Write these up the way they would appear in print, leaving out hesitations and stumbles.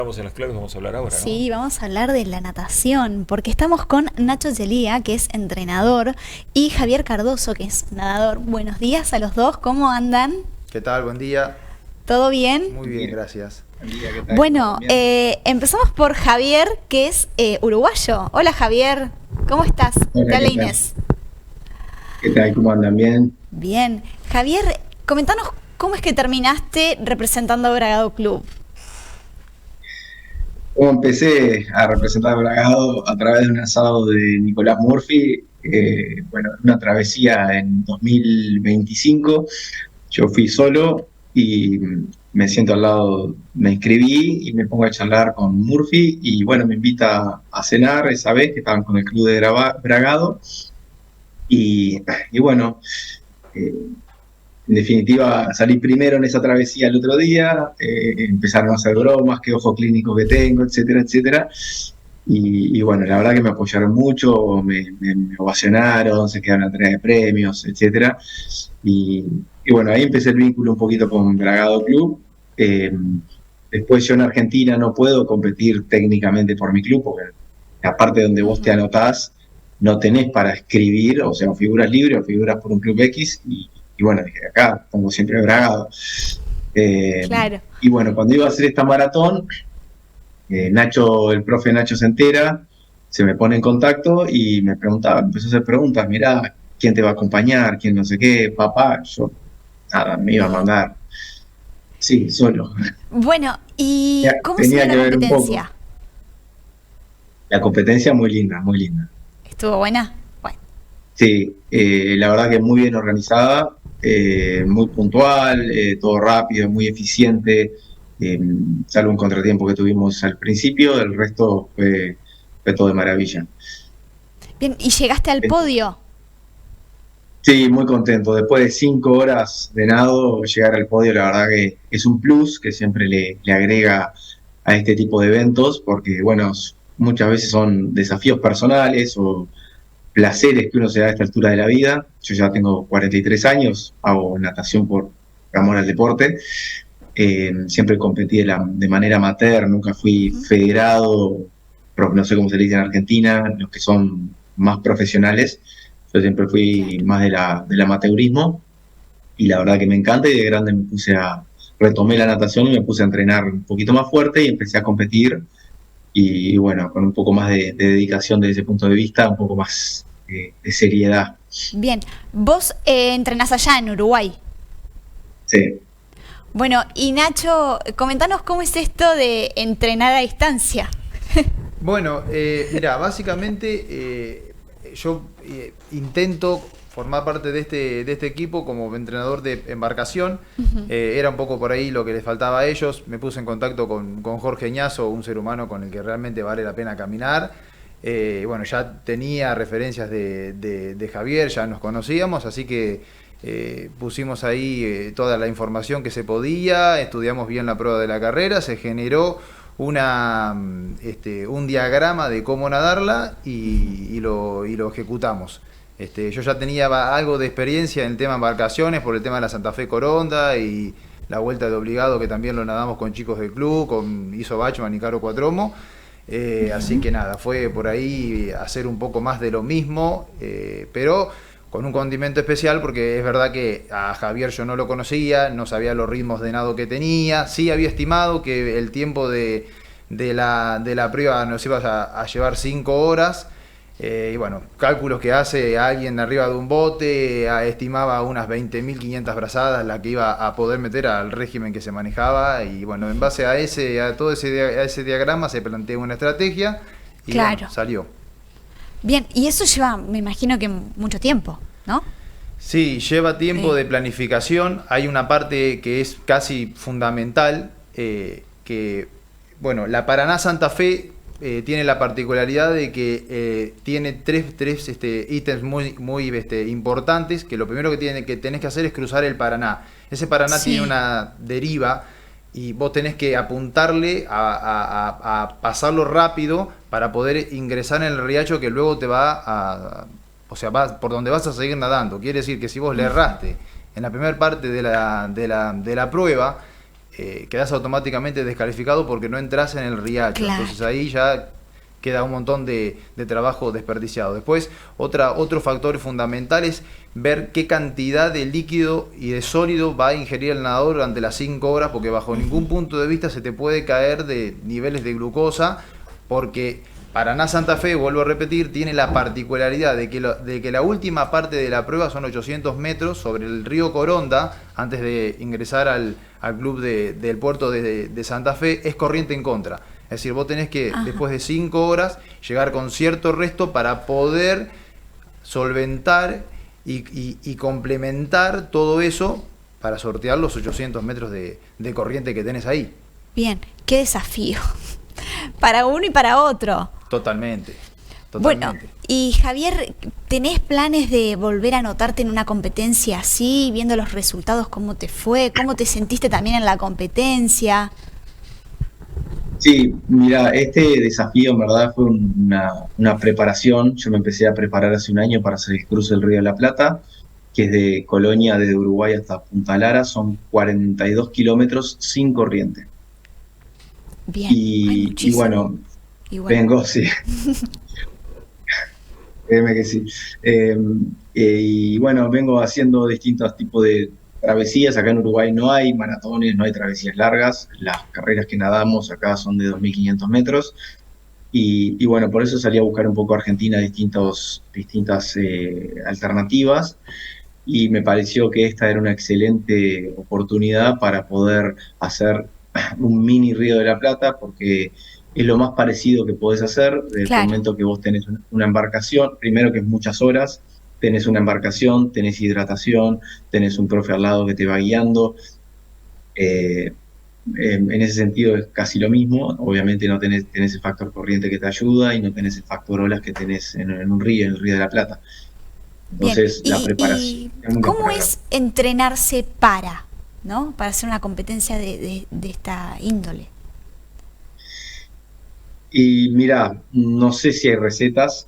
estamos en las claves, vamos a hablar ahora, ¿no? Sí, vamos a hablar de la natación, porque estamos con Nacho Yelía, que es entrenador, y Javier Cardoso, que es nadador. Buenos días a los dos, ¿cómo andan? ¿Qué tal? Buen día. ¿Todo bien? Muy bien, gracias. Buen día, ¿qué tal? Bueno, Bien. empezamos por Javier, que es uruguayo. Hola Javier, ¿cómo estás? Hola, Te habla ¿qué tal? Inés. ¿Qué tal? ¿Cómo andan? ¿Bien? Bien. Javier, comentanos cómo es que terminaste representando a Bragado Club. Como empecé a representar a Bragado a través de un asado de Nicolás Murphy, bueno, una travesía en 2025, yo fui solo y me siento al lado, me inscribí y me pongo a charlar con Murphy y bueno, me invita a cenar esa vez que estaban con el club de Bragado y bueno, eh, en definitiva, salí primero en esa travesía el otro día, empezaron a hacer bromas, qué ojo clínico que tengo, etcétera, etcétera. Y bueno, la verdad que me apoyaron mucho, me ovacionaron, se quedaron a entrega de premios, etcétera. Y bueno, ahí empecé el vínculo un poquito con Bragado Club. Eh, Después yo en Argentina no puedo competir técnicamente por mi club, porque aparte de donde vos te anotás, no tenés para escribir, o sea, figuras libres o figuras por un club X, y bueno, dije, acá pongo siempre Bragado. Claro. Y bueno, cuando iba a hacer esta maratón, Nacho, el profe Nacho se entera, se me pone en contacto y me preguntaba, empezó a hacer preguntas, mirá, ¿quién te va a acompañar? ¿Quién no sé qué? Papá, yo nada, me iba a Bien. mandar, sí, solo. Bueno, ¿y cómo se dio Tenía que la ver un poco. competencia? La competencia muy linda, muy linda. ¿Estuvo buena? Bueno, Sí, la verdad que muy bien organizada, muy puntual, todo rápido, muy eficiente, salvo un contratiempo que tuvimos al principio, el resto fue todo de maravilla. bien, ¿y llegaste al Eh, podio? Sí, muy contento. Después de 5 horas de nado, llegar al podio, la verdad que es un plus que siempre le agrega a este tipo de eventos, porque bueno, muchas veces son desafíos personales o placeres que uno se da a esta altura de la vida. Yo ya tengo 43 años, hago natación por amor al deporte. Siempre competí de manera amateur, nunca fui Ujú. federado, no sé cómo se le dice en Argentina, los que son más profesionales. Yo siempre fui Claro. más del amateurismo y la verdad que me encanta y de grande retomé la natación y me puse a entrenar un poquito más fuerte y empecé a competir y bueno, con un poco más de dedicación desde ese punto de vista, un poco más de seriedad. Bien, vos entrenás allá en Uruguay. Sí. Bueno, y Nacho, comentanos cómo es esto de entrenar a distancia. Bueno, mira, básicamente yo intento formar parte de este equipo como entrenador de embarcación. Era un poco por ahí lo que les faltaba a ellos. Me puse en contacto con Jorge Ñazo, un ser humano con el que realmente vale la pena caminar. Bueno, ya tenía referencias de Javier, ya nos conocíamos, así que pusimos ahí toda la información que se podía, estudiamos bien la prueba de la carrera, se generó un diagrama de cómo nadarla y lo ejecutamos. Yo ya tenía algo de experiencia en el tema embarcaciones por el tema de la Santa Fe Coronda y la vuelta de obligado que también lo nadamos con chicos del club, con Iso Bachman y Caro Cuatromo. Así que nada, fue por ahí hacer un poco más de lo mismo, pero con un condimento especial porque es verdad que a Javier yo no lo conocía, no sabía los ritmos de nado que tenía, sí había estimado que el tiempo de la prueba nos iba a llevar 5 horas. Y bueno, cálculos que hace alguien arriba de un bote, estimaba unas 20.500 brazadas la que iba a poder meter al régimen que se manejaba. Y bueno, en base a todo ese diagrama se planteó una estrategia y Claro. bueno, salió. Bien, y eso lleva, me imagino que mucho tiempo, ¿no? Sí, lleva tiempo Sí. de planificación. Hay una parte que es casi fundamental, que, bueno, la Paraná Santa Fe tiene la particularidad de que tiene tres ítems muy importantes, que lo primero que tenés que hacer es cruzar el Paraná. Ese Paraná tiene Sí, una deriva y vos tenés que apuntarle a pasarlo rápido para poder ingresar en el riacho que luego te va o sea, por donde vas a seguir nadando. Quiere decir que si vos le erraste en la primera parte de la prueba, quedás automáticamente descalificado porque no entras en el riacho. Claro. Entonces ahí ya queda un montón de trabajo desperdiciado. Después, otro factor fundamental es ver qué cantidad de líquido y de sólido va a ingerir el nadador durante las 5 horas, porque bajo ningún punto de vista se te puede caer de niveles de glucosa, porque Paraná Santa Fe, vuelvo a repetir, tiene la particularidad de que la última parte de la prueba son 800 metros sobre el río Coronda, antes de ingresar al club del puerto de Santa Fe, es corriente en contra. Es decir, vos tenés que, después de 5 horas, llegar con cierto resto para poder solventar y complementar todo eso para sortear los 800 metros de corriente que tenés ahí. Bien, qué desafío. Para uno y para otro. Totalmente. Bueno, y Javier, ¿tenés planes de volver a anotarte en una competencia así, viendo los resultados, cómo te fue, cómo te sentiste también en la competencia? Sí, mira, este desafío en verdad fue una preparación. Yo me empecé a preparar hace un año para hacer el cruce del Río de la Plata, que es de Colonia, desde Uruguay hasta Punta Lara, son 42 kilómetros sin corriente. Bien, Y bueno, igual. vengo, sí, créeme que sí. Y bueno, vengo haciendo distintos tipos de travesías. Acá en Uruguay no hay maratones, no hay travesías largas. Las carreras que nadamos acá son de 2.500 metros. Y bueno, por eso salí a buscar un poco a Argentina distintas alternativas. Y me pareció que esta era una excelente oportunidad para poder hacer un mini Río de la Plata, porque es lo más parecido que podés hacer desde el momento que vos tenés una embarcación, primero que es muchas horas, tenés una embarcación, tenés hidratación, tenés un profe al lado que te va guiando. En ese sentido es casi lo mismo. Obviamente no tenés el factor corriente que te ayuda y no tenés el factor olas que tenés en un río, en el Río de la Plata. Entonces, bien. la preparación. ¿Cómo es entrenarse ¿no? Para hacer una competencia de esta índole? Y mira, no sé si hay recetas.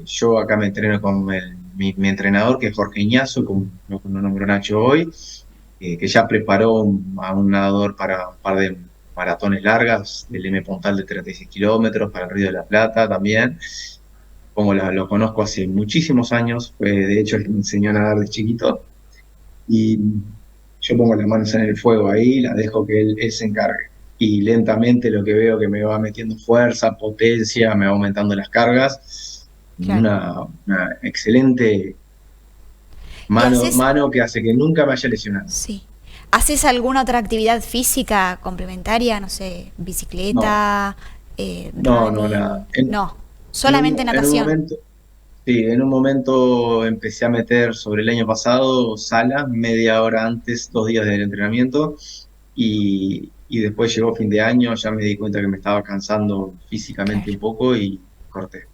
Yo acá me entreno con mi entrenador, que es Jorge Iñazo, como lo nombró Nacho hoy, que ya preparó a un nadador para un par de maratones largas, del M Pontal de 36 kilómetros, para el Río de la Plata también. Como lo conozco hace muchísimos años, fue de hecho el que me enseñó a nadar de chiquito. Y yo pongo las manos en el fuego ahí, la dejo que él se encargue. Y lentamente lo que veo que me va metiendo fuerza, potencia, me va aumentando las cargas. Claro. Una excelente mano que hace que nunca me haya lesionado. Sí. ¿Haces alguna otra actividad física complementaria? No sé, bicicleta, no, nada. No, solamente natación. En un momento empecé a meter sobre el año pasado sala, media hora antes, 2 días del entrenamiento, y después llegó fin de año, ya me di cuenta que me estaba cansando físicamente un poco y corté.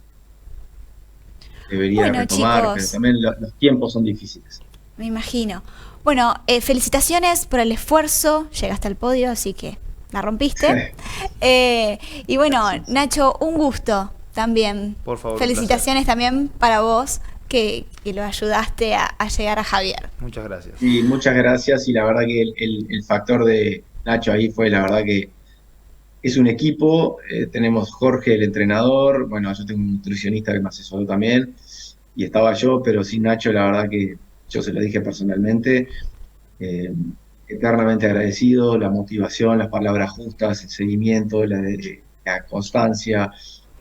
Debería retomar, chicos, pero también los tiempos son difíciles. Me imagino. Bueno, felicitaciones por el esfuerzo, llegaste al podio, así que la rompiste. Y bueno, gracias. Nacho, un gusto también. Por favor. Felicitaciones también para vos, que lo ayudaste a llegar a Javier. Muchas gracias. Sí, muchas gracias, y la verdad que el factor de Nacho ahí fue, la verdad que es un equipo. Tenemos Jorge, el entrenador, bueno, yo tengo un nutricionista que me asesoró también, y estaba yo, pero sin Nacho, la verdad que yo se lo dije personalmente, eternamente agradecido, la motivación, las palabras justas, el seguimiento, la constancia.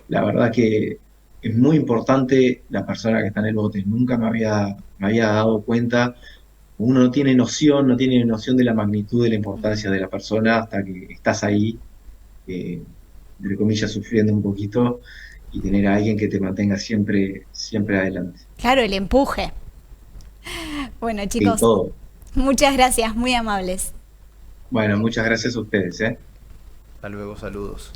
La verdad que es muy importante la persona que está en el bote. Nunca me había dado cuenta. Uno no tiene noción de la magnitud de la importancia de la persona hasta que estás ahí, entre comillas, sufriendo un poquito, y tener a alguien que te mantenga siempre adelante. Claro, el empuje. Bueno, chicos, muchas gracias, muy amables. Bueno, muchas gracias a ustedes. Hasta luego, saludos.